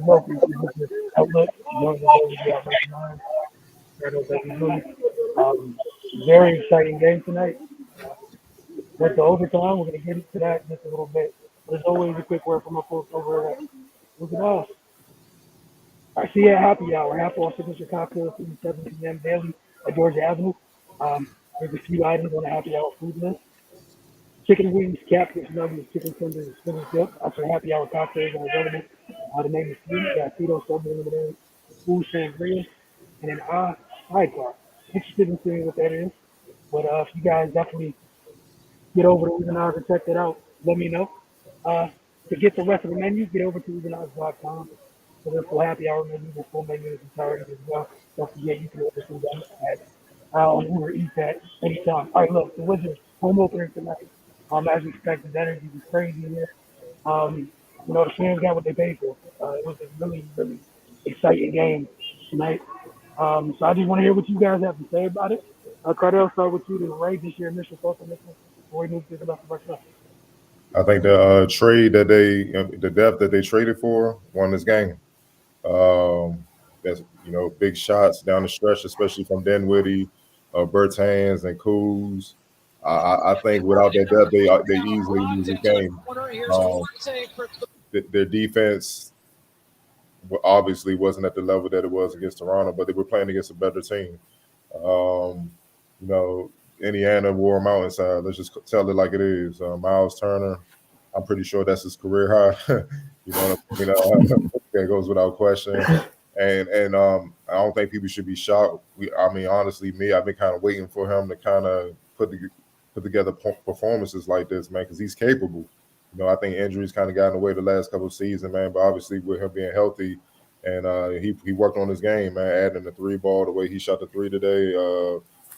look, it's just outlook. Young is always got recognized. Shadows that we lose. Um, very exciting game tonight. Went to overtime. We're going to get into that in just a little bit. But as always, a quick word from my folks over at Look at us. I see you at happy hour. Half off signature cocktails from 7 p.m. daily at Georgia Avenue. There's a few items on the happy hour food list. Chicken wings, catfish nuggets, chicken tenders, and spinach dip. That's our happy hour cocktails on the relevant. The name is free. Got Tito, Soda Lemonade, Food Sangria, and an sidecar. Interested in seeing what that is. But if you guys definitely get over to Evenaz and check that out, let me know. Uh, to get the rest of the menu, get over to Evenaz.com. So the full happy hour menu, the full menu is entirety as well. Don't forget you can order some them at on Uber Eats at any time. All right, look, the Wizards home opener tonight. As expected, the energy was crazy here. The fans got what they paid for. It was a really, really exciting game tonight. So I just want to hear what you guys have to say about it. Cardell, start with you to rate this your initial thoughts on this one before we move to the rest of our stuff. I think the trade that the depth that they traded for won this game. That's big shots down the stretch, especially from Dinwiddie, Bertans, and Kuz. I think without that depth, they easily lose this game. Um, their defense obviously wasn't at the level that it was against Toronto, but they were playing against a better team. Um, you know, Indiana wore them out inside. Let's just tell it like it is. Miles Turner, I'm pretty sure that's his career high. You know what I mean? That goes without question. And I don't think people should be shocked. Honestly, I've been kind of waiting for him to kind of put together performances like this, man, because he's capable. I think injuries kind of got in the way the last couple of seasons, man. But obviously, with him being healthy, and he worked on his game, man, adding the three ball, the way he shot the three today.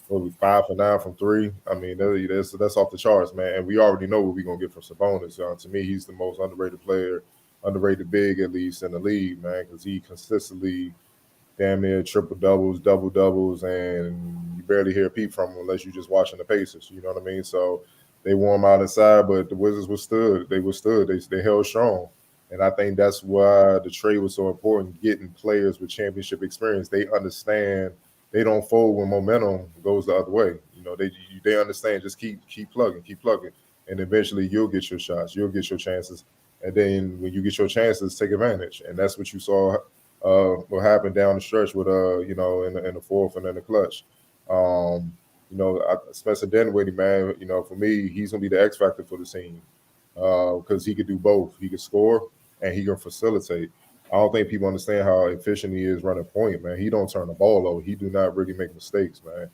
What was 5 for 9 from three? I mean, that's off the charts, man. And we already know what we're gonna get from Sabonis. To me, he's the most underrated player, underrated big at least in the league, man, because he consistently damn near triple doubles, double doubles, and you barely hear a peep from him unless you're just watching the Pacers. You know what I mean? So they wore him out inside, but the Wizards were stood. They were stood. They held strong. And I think that's why the trade was so important, getting players with championship experience. They understand they don't fold when momentum goes the other way. They understand, just keep plugging. And eventually you'll get your shots, you'll get your chances. And then when you get your chances, take advantage. And that's what you saw what happened down the stretch with in the fourth and then the clutch. Spencer Dinwiddie, man, for me, he's gonna be the X factor for the team because he could do both. He can score and he can facilitate. I don't think people understand how efficient he is running point, man. He don't turn the ball over. He do not really make mistakes, man.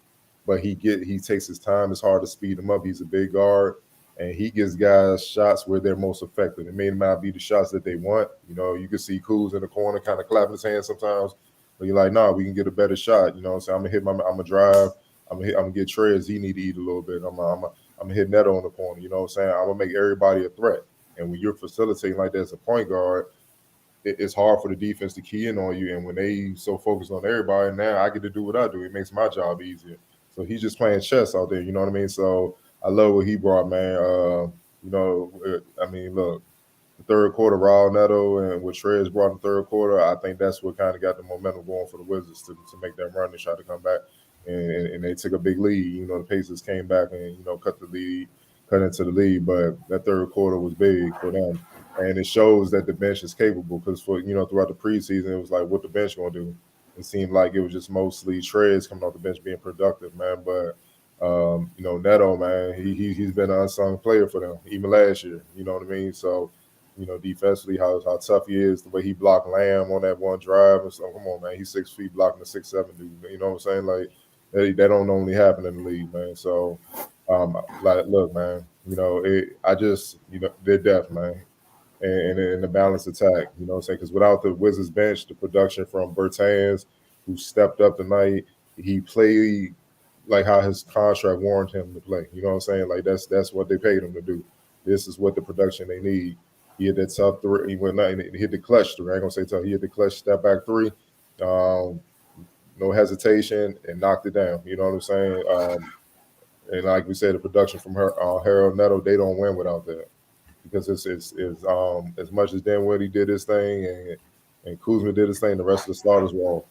But he takes his time. It's hard to speed him up. He's a big guard, and he gives guys shots where they're most effective. It may not be the shots that they want. You can see Kuz in the corner kind of clapping his hands sometimes, but you're like, nah, we can get a better shot. You know what I'm saying? I'm gonna drive. I'm gonna get Trez. He need to eat a little bit. I'm gonna hit Neto on the corner. You know what I'm saying? I'm gonna make everybody a threat. And when you're facilitating like that as a point guard, it's hard for the defense to key in on you. And when they so focused on everybody, now I get to do what I do. It makes my job easier. So he's just playing chess out there. You know what I mean? So I love what he brought, man. Look, the third quarter, Raul Neto and what Trez brought in the third quarter, I think that's what kind of got the momentum going for the Wizards to make that run and try to come back. And they took a big lead. The Pacers came back and, cut into the lead. But that third quarter was big for them. And it shows that the bench is capable because throughout the preseason, it was like, what the bench going to do? It seemed like it was just mostly Trez coming off the bench being productive, man. But Neto, man, he's been an unsung player for them, even last year. You know what I mean? So, defensively, how tough he is, the way he blocked Lamb on that one drive. And so, come on, man, he's 6 feet blocking a 6'7" dude. You know what I'm saying? Like, that don't normally happen in the league, man. So, look, man, they're deaf, man. And the balanced attack, you know what I'm saying? Because without the Wizards bench, the production from Bertans, who stepped up tonight, he played like how his contract warranted him to play. You know what I'm saying? Like that's what they paid him to do. This is what the production they need. He hit that tough three. He hit the clutch three. I ain't gonna say tough. He hit the clutch step back three. No hesitation and knocked it down. You know what I'm saying? And like we said, the production from Harold Neto, they don't win without that because it's as much as Dinwiddie did his thing and Kuzma did his thing. The rest of the starters were off.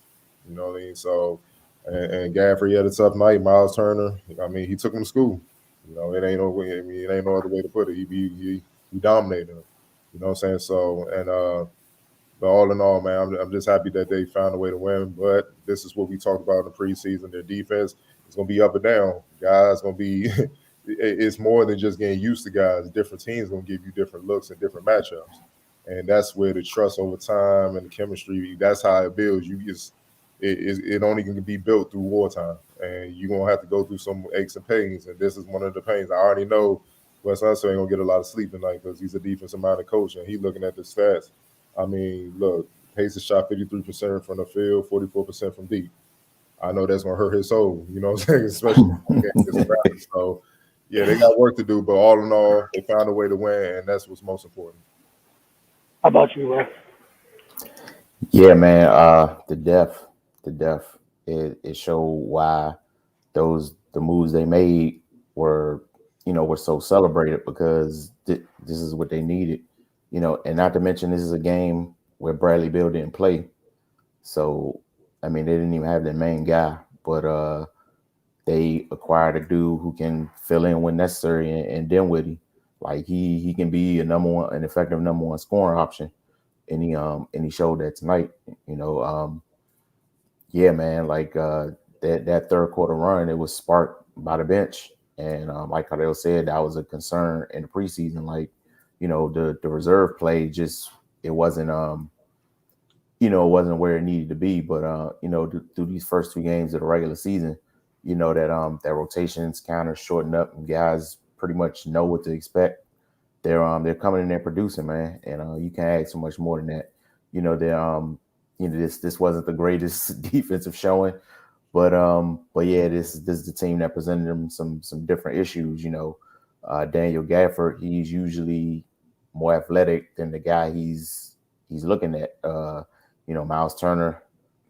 You know what I mean? So, and Gafford, he had a tough night. Miles Turner, I mean, he took him to school. You know, it ain't no way. I mean, it ain't no other way to put it. He dominated him. You know what I'm saying? So, and but all in all, man, I'm just happy that they found a way to win. But this is what we talked about in the preseason. Their defense is going to be up and down. Guys going to be. It's more than just getting used to guys. Different teams going to give you different looks and different matchups, and that's where the trust over time and the chemistry. That's how it builds. You just it only can be built through wartime, and you're gonna have to go through some aches and pains. And this is one of the pains. I already know Wes Unseld ain't gonna get a lot of sleep tonight because he's a defensive minded coach, and he's looking at the stats. I mean, look, Pacers shot 53% from the field, 44% from deep. I know that's gonna hurt his soul. You know what I'm saying? Especially against the Raptors. So, yeah, they got work to do. But all in all, they found a way to win, and that's what's most important. How about you, Wes? Yeah, man. The depth. It showed why the moves they made were, were so celebrated because this is what they needed, and not to mention this is a game where Bradley Beal didn't play, so I mean they didn't even have their main guy, but they acquired a dude who can fill in when necessary, and Dinwiddie, like he can be an effective number one scoring option, and he showed that tonight. You know, yeah, man, like that third quarter run, it was sparked by the bench, and like Cardell said, that was a concern in the preseason. Like, the reserve play just it wasn't it wasn't where it needed to be. But through these first two games of the regular season, that rotations kind of shortened up, and guys pretty much know what to expect. They're coming in there producing, man, and you can't add so much more than that. They're this wasn't the greatest defensive showing, but yeah, this is the team that presented them some different issues. Daniel Gafford, he's usually more athletic than the guy he's looking at. Miles Turner,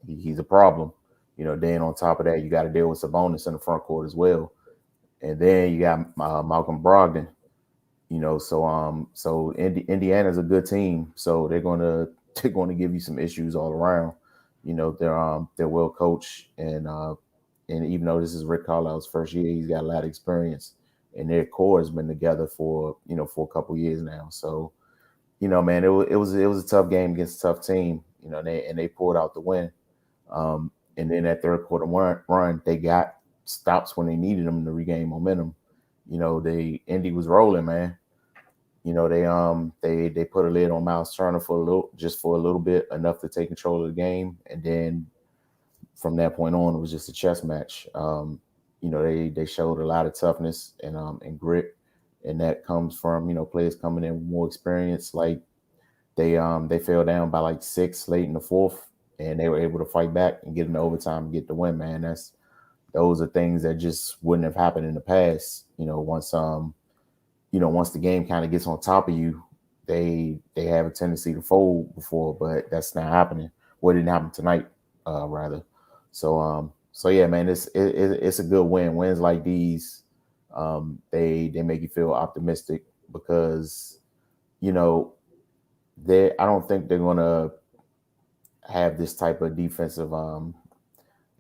he's a problem. Then on top of that, you got to deal with Sabonis in the front court as well, and then you got Malcolm Brogdon. Indiana's a good team, so they're gonna give you some issues all around. They're well coached, and even though this is Rick Carlisle's first year, he's got a lot of experience, and their core has been together for a couple years now. So man, it was a tough game against a tough team. They pulled out the win. And then that third quarter run, they got stops when they needed them to regain momentum. Indy was rolling, man. They put a lid on Miles Turner for a little bit, enough to take control of the game, and then from that point on, it was just a chess match. They showed a lot of toughness and grit, and that comes from players coming in with more experience. Like they fell down by like 6 late in the fourth, and they were able to fight back and get into overtime and get the win. Man, those are things that just wouldn't have happened in the past. Once the game kind of gets on top of you, they have a tendency to fold before, but that's not happening. What didn't happen tonight, rather. So yeah, man, it's a good win. Wins like these, they make you feel optimistic because you know I don't think they're gonna have this type of defensive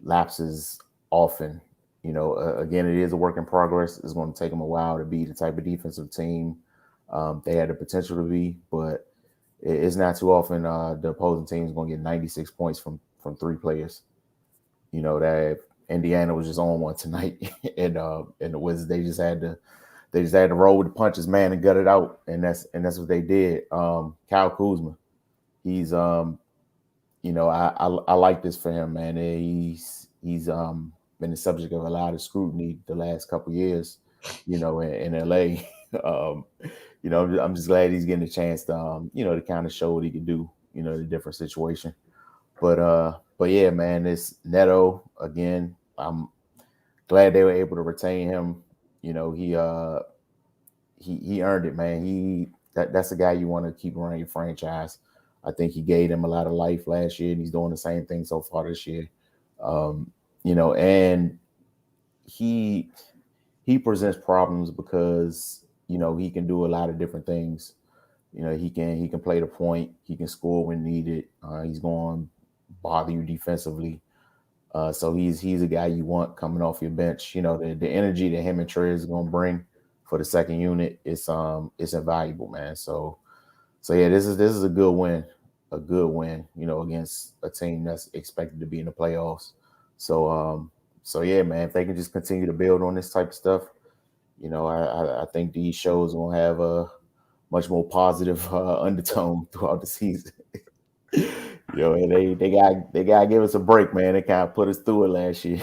lapses often. Again, it is a work in progress. It's going to take them a while to be the type of defensive team they had the potential to be, but it's not too often the opposing team is going to get 96 points from three players. That Indiana was just on one tonight, and the Wizards they just had to roll with the punches, man, and gut it out, and that's what they did. Kyle Kuzma, he's I like this for him, man. He's been the subject of a lot of scrutiny the last couple years, in LA. um, I'm just glad he's getting a chance to to kind of show what he can do, in a different situation. But yeah, man, it's Neto again. I'm glad they were able to retain him. He earned it, man. That's the guy you want to keep around your franchise. I think he gave them a lot of life last year, and he's doing the same thing so far this year. And he presents problems because he can do a lot of different things. He can play the point. He can score when needed. He's going to bother you defensively. So he's a guy you want coming off your bench. The energy that him and Trey is going to bring for the second unit it's invaluable, man. So yeah, this is a good win. Against a team that's expected to be in the playoffs. So so yeah, man, if they can just continue to build on this type of stuff, I think these shows will have a much more positive undertone throughout the season. And they got to give us a break, man. They kind of put us through it last year.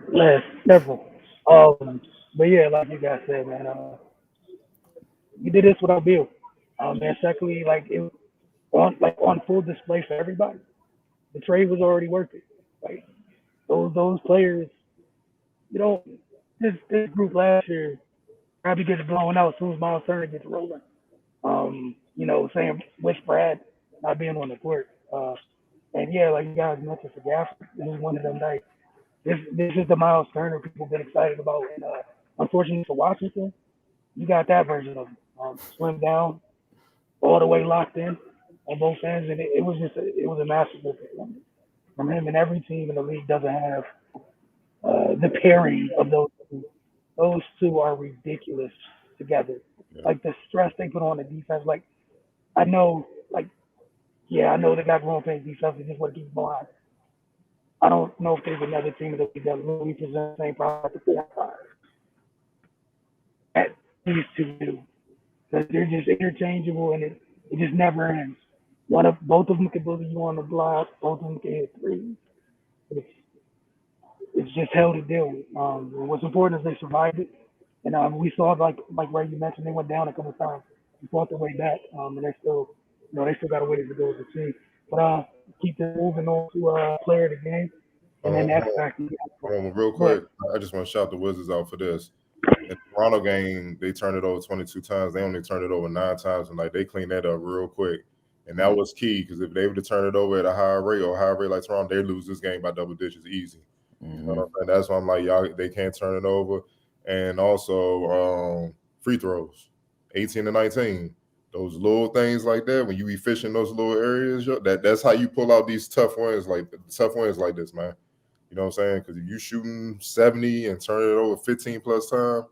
Last several. But yeah, like you guys said, man, you did this without Bill. And secondly, like it on full display for everybody. The trade was already worth it. Like those players, you know, this group last year probably gets blown out as soon as Miles Turner gets rolling. Saying with Brad not being on the court. And yeah, like you guys mentioned for Gafford, this is one of them nights. This is the Miles Turner people been excited about. And unfortunately for Washington, you got that version of him. Slim down, all the way locked in on both ends, and it was it was a masterful performance from him. And every team in the league doesn't have the pairing of those two. Those two are ridiculous together. Yeah. Like the stress they put on the defense. Like I know, like yeah, I know they got growing pains defense. They just want to keep blind. I don't know if there's another team in the league that really presents the same product at 4 5 that these two do. Because they're just interchangeable and it just never ends. Both of them can bully you on the block. Both of them can hit threes. It's it's just hell to deal with. And what's important is they survived it, and we saw like Ray you mentioned they went down a couple of times. They fought their way back, and they're still they still got a ways to go as a team. But keep them moving on to player of the game, and then Hold X on, factor. hold on, real But quick. I just want to shout the Wizards out for this. In the Toronto game, they turned it over 22 times. They only turned it over 9 times, and like they cleaned that up real quick. And that was key because if they were to turn it over at a higher rate like Toronto, they lose this game by double digits easy. You know what Hmm. I'm saying? That's why I'm like, y'all, they can't turn it over. And also free throws, 18 to 19. Those little things like that, when you efficient those little areas, that's how you pull out these tough wins like this, man. You know what I'm saying? Because if you shooting 70 and turn it over 15 plus time,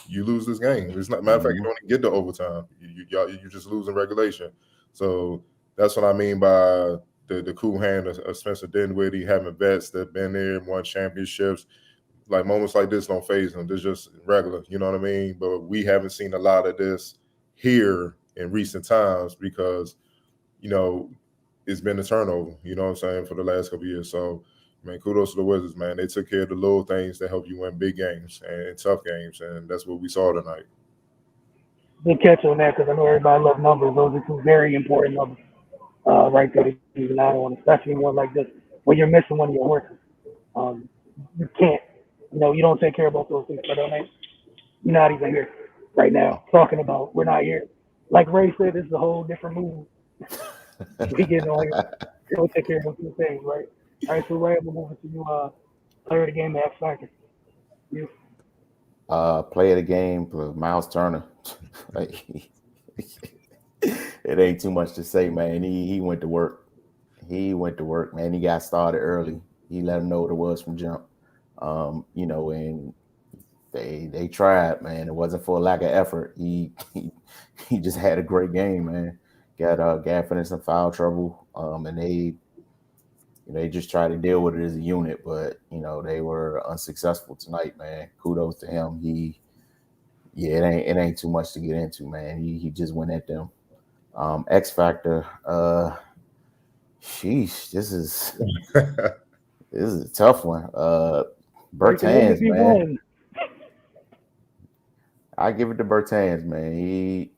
you lose this game. It's not matter of fact, you Hmm. don't even get to overtime. You just lose in regulation. So that's what I mean by the cool hand of Spencer Dinwiddie having vets that been there and won championships. Like moments like this don't phase them. They're just regular. You know what I mean? But we haven't seen a lot of this here in recent times because you know it's been a turnover. You know what I'm saying for the last couple of years. So man, kudos to the Wizards, man. They took care of the little things that help you win big games and tough games, and that's what we saw tonight. good catch on that because I know everybody loves numbers. Those are two very important numbers right there to keep an eye on, especially one like this when you're missing one of your horses. Um, you can't, you don't take care about those things. But you're not even here right now talking about. We're not here. Like Ray said, this is a whole different move. We getting on here. We don't take care of those two things, right? All right, so Ray, I'm moving to you. Player of the game, X Factor. You. Play of the game, Miles Turner. Like, it ain't too much to say, man. He went to work. He went to work, man. He got started early. He let him know what it was from jump. And they tried, man. It wasn't for a lack of effort. He just had a great game, man. Got in some foul trouble. And they just tried to deal with it as a unit, but they were unsuccessful tonight, man. Kudos to him. Yeah, it ain't too much to get into, man. He just went at them. X Factor, sheesh, this is a tough one. Breaking in to Bertans, be man. one. I give it to Bertans, man.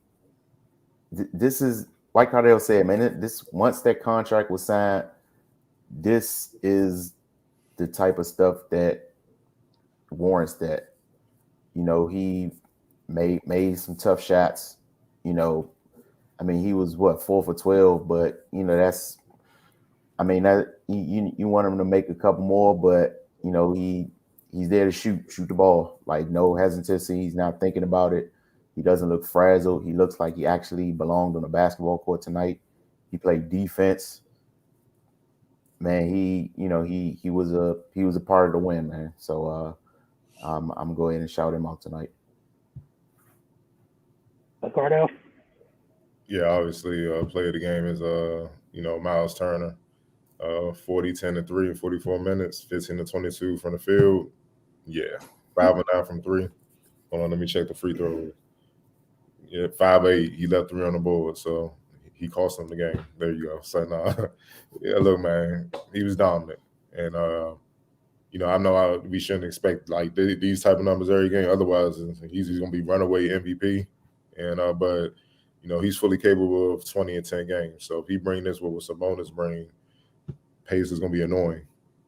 This is like Cardell said, man. This once that contract was signed, this is the type of stuff that warrants that. He made some tough shots. You know, I mean, he was what 4 for 12, but that's. I mean, that you want him to make a couple more, but he's there to shoot the ball. Like no hesitancy. He's not thinking about it. He doesn't look frazzled. He looks like he actually belonged on the basketball court tonight. He played defense. Man, he was a part of the win, man. So I'm going ahead and shout him out tonight. Cardell. Yeah, obviously, player of the game is Miles Turner. 40, 10 and 3 in 44 minutes, 15 to 22 from the field. Yeah, 5 and 9 from three. Hold on, let me check the free throws. Yeah, 5-8. He left three on the board, so he cost them the game. There you go. So yeah, look, man, he was dominant, and I know we shouldn't expect like these type of numbers every game. Otherwise, he's going to be runaway MVP, and but he's fully capable of 20 and 10 games. So if he bring this, what Sabonis bring, pace is going to be annoying.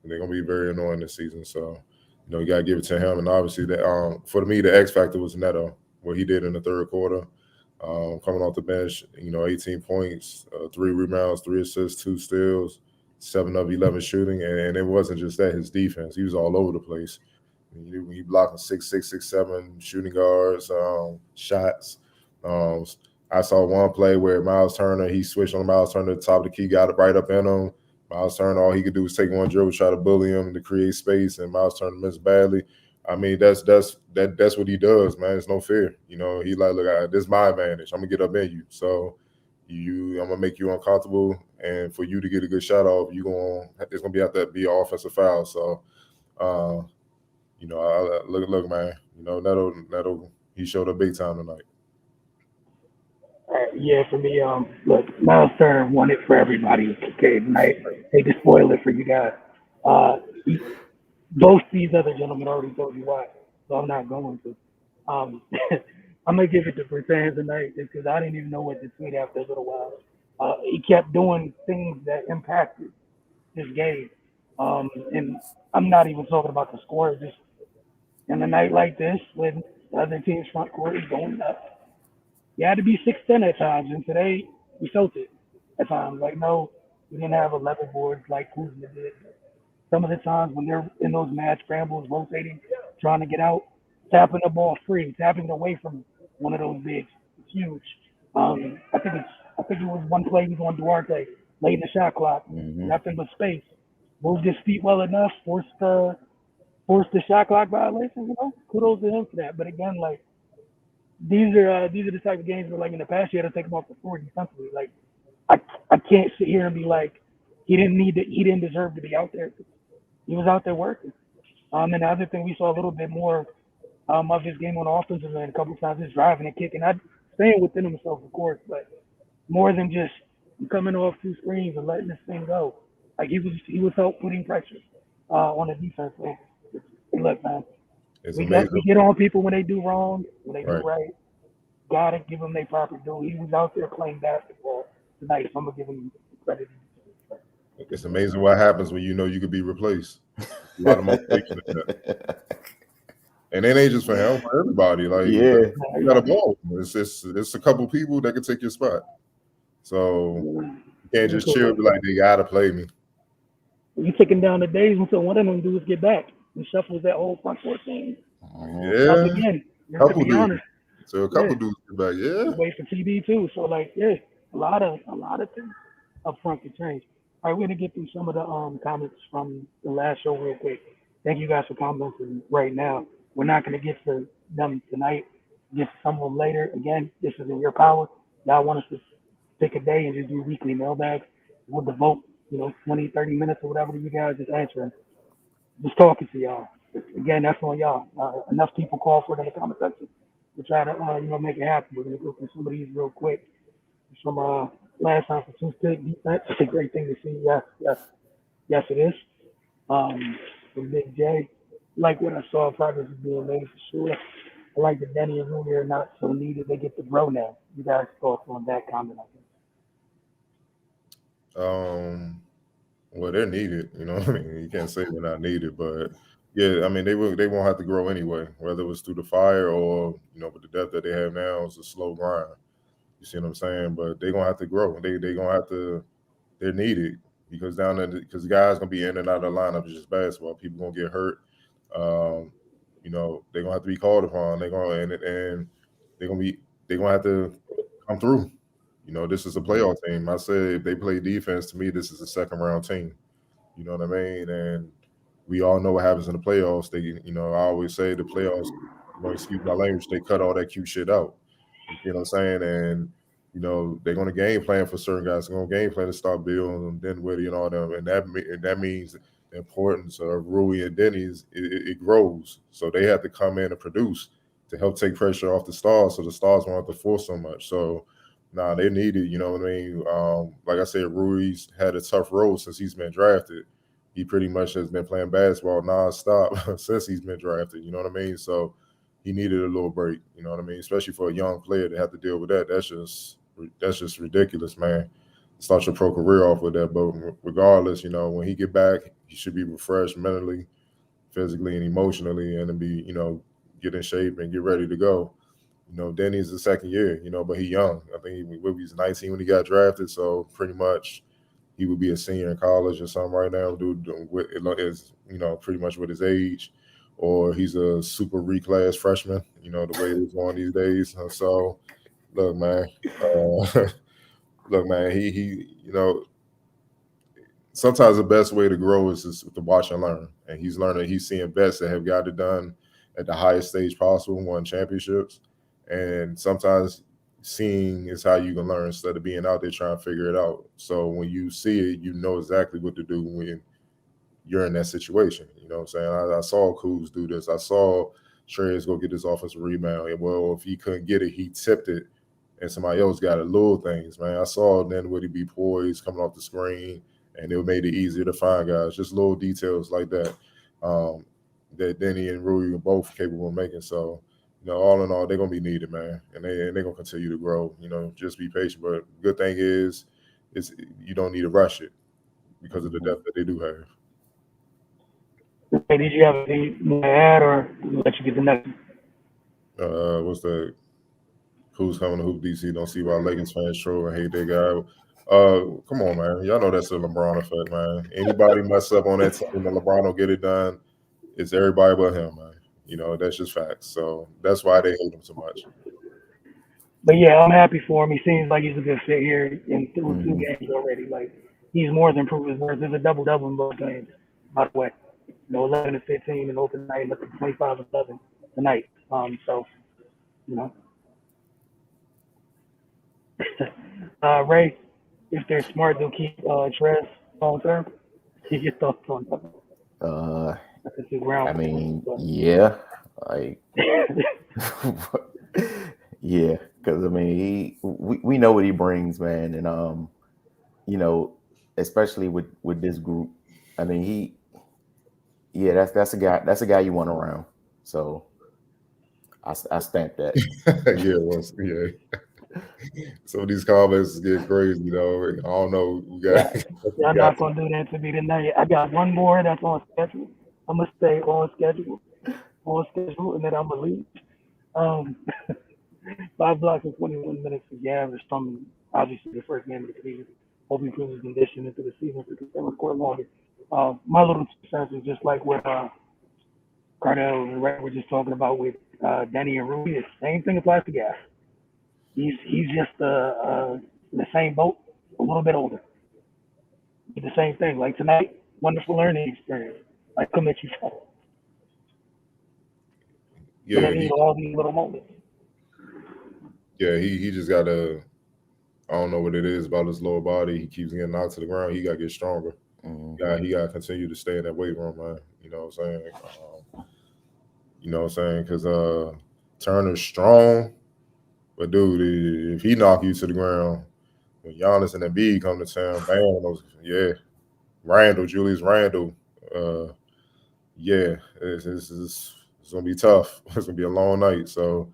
They're going to be very annoying this season. So you got to give it to him. And obviously, that for me, the X factor was Neto, what he did in the third quarter. Coming off the bench, 18 points, 3 rebounds, 3 assists, 2 steals, 7 of 11 shooting, and it wasn't just that. His defense, he was all over the place. He blocking 6'6", 6'7" shooting guards, shots. I saw one play where Miles Turner, he switched on Miles Turner to the top of the key, got it right up in him. Miles Turner, all he could do was take one dribble, try to bully him to create space, and Miles Turner missed badly. I mean, that's what he does, man. It's no fear. He like, look, this is my advantage. I'm gonna get up in you. So I'm gonna make you uncomfortable, and for you to get a good shot off, it's gonna be an offensive foul. So, look, man. Neto, he showed up big time tonight. Yeah, for me, look, Miles Turner won it for everybody. Okay, tonight. Hate to spoil it for you guys. Uh, both these other gentlemen already told you why, so I'm not going to. I'm gonna give it to Bertrand tonight just because I didn't even know what to tweet after a little while. He kept doing things that impacted this game, and I'm not even talking about the score. Just in a night like this, when the other team's front court is going nuts, you had to be 6'10" at times, and today we felt it at times. Like, no, we didn't have 11 boards like Kuzma did. Some of the times when they're in those mad scrambles, rotating, trying to get out, tapping the ball free, tapping it away from one of those bigs. It's huge. I think it was one play he was on Duarte late in the shot clock, Mm-hmm. nothing but space. Moved his feet well enough, forced the shot clock violation. Kudos to him for that. But again, like these are the type of games where, like, in the past, you had to take him off the floor defensively. Like, I I can't sit here and be like he didn't deserve to be out there. He was out there working. And the other thing, we saw a little bit more of his game on the offensive end. A couple of times, his driving and kicking, not staying within himself, of course, but more than just coming off 2 screens and letting this thing go. Like, he was help putting pressure on the defense. So, look, man, It's we amazing, get on people when they do wrong, when they do right? right. Gotta give them their proper due. He was out there playing basketball tonight, so I'm gonna give him credit. It's amazing what happens when you could be replaced. A lot of motivation in that. And it ain't just for him, for everybody. Like Yeah. you got a ball. It's a couple people that can take your spot. So you can't just chill, be like, they gotta play me. You taking down the days until one of them dudes get back and shuffles that whole front court team up Yeah, again. To couple be dudes. honest, So a yeah, couple dudes get back. Yeah. wait for TB too. So, like, yeah, a lot of things up front can change. All right, we're gonna get through some of the comments from the last show real quick. Thank you guys for commenting right now. We're not gonna get to them tonight. Get to some of them later. Again, this is in your power. Y'all want us to pick a day and just do weekly mailbags. We'll devote 20, 30 minutes or whatever to you guys just answering, just talking to y'all. Again, that's on y'all. Enough people call for it in the comment section. We'll try to make it happen. We're gonna go through some of these real quick. From last time for two state defense, it's a great thing to see. Yes, yes, yes, it is. From Big J, like what I saw, progress is being made for sure. I like that Denny and Rooney are not so needed. They get to grow now. You guys thoughts on that comment? I Um. Well, they're needed. What I mean, you can't say they're not needed, but yeah, I mean, they won't have to grow anyway. Whether it was through the fire or with the depth that they have now, it's a slow grind. You see what I'm saying? But they're gonna have to grow. They gonna have to. They're needed because because the guys gonna be in and out of the lineup. It's just basketball. People gonna get hurt. They're gonna have to be called upon. They're gonna and they're gonna have to come through. This is a Mhm. playoff team. I said if they play defense, to me, this is a second round team. You know what I mean? And we all know what happens in the playoffs. I always say the playoffs, excuse my language, they cut all that cute shit out. You know what I'm saying? And they're going to game plan for certain guys. They're going to game plan to start building Dinwiddie and all them, and that means the importance of Rui and Denny it grows. So they have to come in and produce to help take pressure off the stars, so the stars won't have to force so much. So, nah, they need it. You know what I mean? Like I said, Rui's had a tough road since he's been drafted. He pretty much has been playing basketball nonstop since he's been drafted. You know what I mean? So he needed a little break. You know what I mean? Especially for a young player to have to deal with that. That's just ridiculous, man. Start your pro career off with that. But regardless, when he get back, he should be refreshed mentally, physically, and emotionally, and then be get in shape and get ready to go. Denny's the second year, but he young. I think he was 19 when he got drafted, so pretty much he would be a senior in college or something right now. Dude, is pretty much with his age, or he's a super reclass freshman. The way it's going these days. So look, man, look, man, he sometimes the best way to grow is just to watch and learn. And he's learning. He's seeing vets that have got it done at the highest stage possible, won championships. And sometimes seeing is how you can learn instead of being out there trying to figure it out. So when you see it, you know exactly what to do when you're in that situation. You know what I'm saying? I saw Kuz do this. I saw Trez go get his offensive rebound. And well, if he couldn't get it, he tipped it and somebody else got it. Little things, man. I saw then would he be poised coming off the screen, and it made it easier to find guys. Just little details like that that Denny and Rui are both capable of making. So, all in all, they're gonna be needed, man, and they're gonna continue to grow. Just be patient. But good thing is you don't need to rush it because of the Mhm. depth that they do have. Hey, did you have anything more to add, or let you get the next? What's the who's coming to Hoop DC? Don't see why Lakers fans troll and hate that guy. Come on, man. Y'all know that's the LeBron effect, man. Anybody mess up on that team and LeBron don't get it done, it's everybody but him, man. That's just facts. So that's why they hate him so much. But yeah, I'm happy for him. He seems like he's a good fit here in through two Mhm. games already. Like he's more than proved his worth. There's a double double in both games, by the way. 11 and 15 in open night, and 25 and 11 tonight. So you know, Ray, if they're smart, they'll keep Trez long term. Your thoughts on that? Uh, That's his round I for him. mean, But yeah, like, yeah, because I mean, we know what he brings, man, and you know, especially with this group. I mean, yeah, that's a guy you want around. So I stamp that. Yeah, yeah. Some of these comments get crazy, though. I don't know. We got, yeah, we y'all got. not gonna do that to me tonight. I got one more that's on schedule. I'm gonna stay on schedule, and then I'm gonna leave. Um, 5 blocks and 21 minutes for Gav is from obviously the first game of the season. Hope he improves his condition into the season so he can record longer. My little 2 cents is just like what Cardell and Ray were just talking about with Denny and Ruby. The same thing applies to Gav. He's just in the same boat, a little bit older. Did the same thing. Like tonight, wonderful learning experience. Like commit yourself. Gonna Yeah, need all these little moments. he just got to. I don't know what it is about his lower body. He keeps getting knocked to the ground. He got to get stronger. Mhm. Yeah, he got to continue to stay in that weight room, man. You know what I'm saying? You know what I'm saying? Because Turner's strong, but dude, if he knock you to the ground, when Giannis and Embiid come to town, bam, yeah, Julius Randle, uh, yeah, it's gonna be tough. It's gonna be a long night, so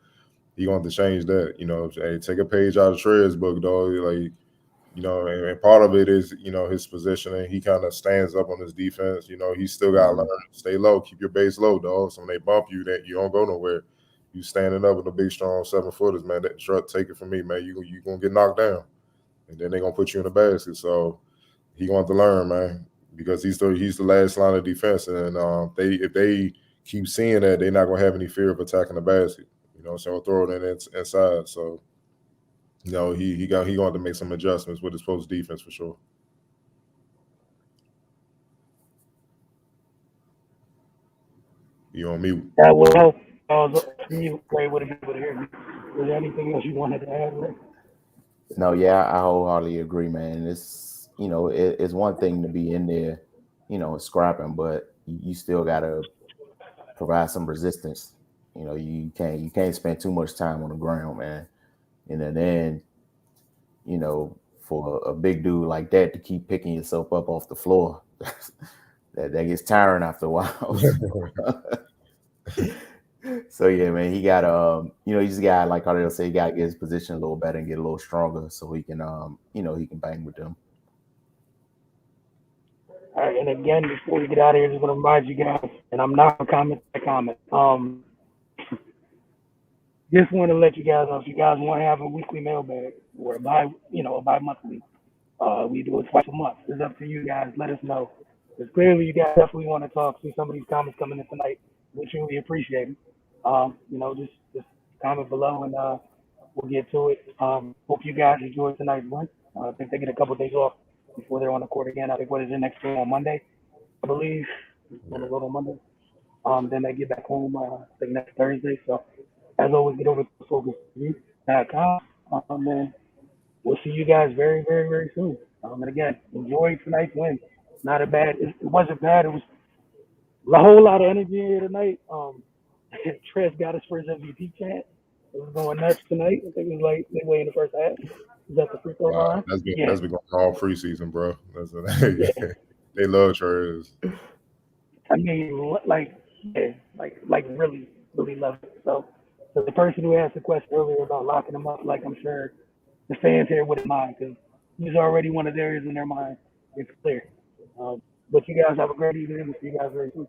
he going to change that. Hey, take a page out of Trey's book, dog. Like, and part of it is, his positioning. He kind of stands up on his defense. He still got to learn Mhm. to stay low, keep your base low, dog. So when they bump you, that you don't go nowhere. You standing up with the big, strong 7-footers, man. That truck, take it from me, man. You gonna get knocked down, and then they gonna put you in the basket. So he going to learn, man, because he's the last line of defense, and if they keep seeing that, they're not gonna have any fear of attacking the basket. so throw it inside. So, he going to make some adjustments with his post defense for sure. You on mute? That will help. I was you Ray would have been able to hear me. Was there anything else you wanted to add, Ray? No, yeah, I wholeheartedly agree, man. It's it's one thing to be in there, scrapping, but you still gotta provide some resistance. You can't spend too much time on the ground, man. And then for a big dude like that to keep picking yourself up off the floor, that gets tiring after a while. So yeah, man, he got he just got, like Cardell said, he got to get his position a little better and get a little stronger so he can he can bang with them. All right, and again, before we get out of here, just want to remind you guys, and I'm not a comment by comment. Just want to let you guys know if you guys want to have a weekly mailbag or a bi-monthly, we do it twice a month. It's up to you guys. Let us know. Because clearly you guys definitely want to talk. See some of these comments coming in tonight. We truly appreciate it. Just comment below and we'll get to it. Hope you guys enjoyed tonight's win. I think they get a couple of days off before they're on the court again. I think what is the next game on Monday, I believe. On the road on Monday. Then they get back home, I think next Thursday. So as always, get over to focustv.com. And we'll see you guys very, very, very soon. And again, enjoy tonight's win. Not a bad. It wasn't bad. It was a whole lot of energy here tonight. Trez got his first MVP chant. It was going nuts tonight. I think it was like midway in the first half. Is that the free throw line? That's been going all preseason, bro. They love Trez. I mean, like really, really love it. So the person who asked the question earlier about locking him up, like I'm sure the fans here wouldn't mind because he's already one of theirs in their mind. It's clear. But you guys have a great evening. We'll see you guys very soon.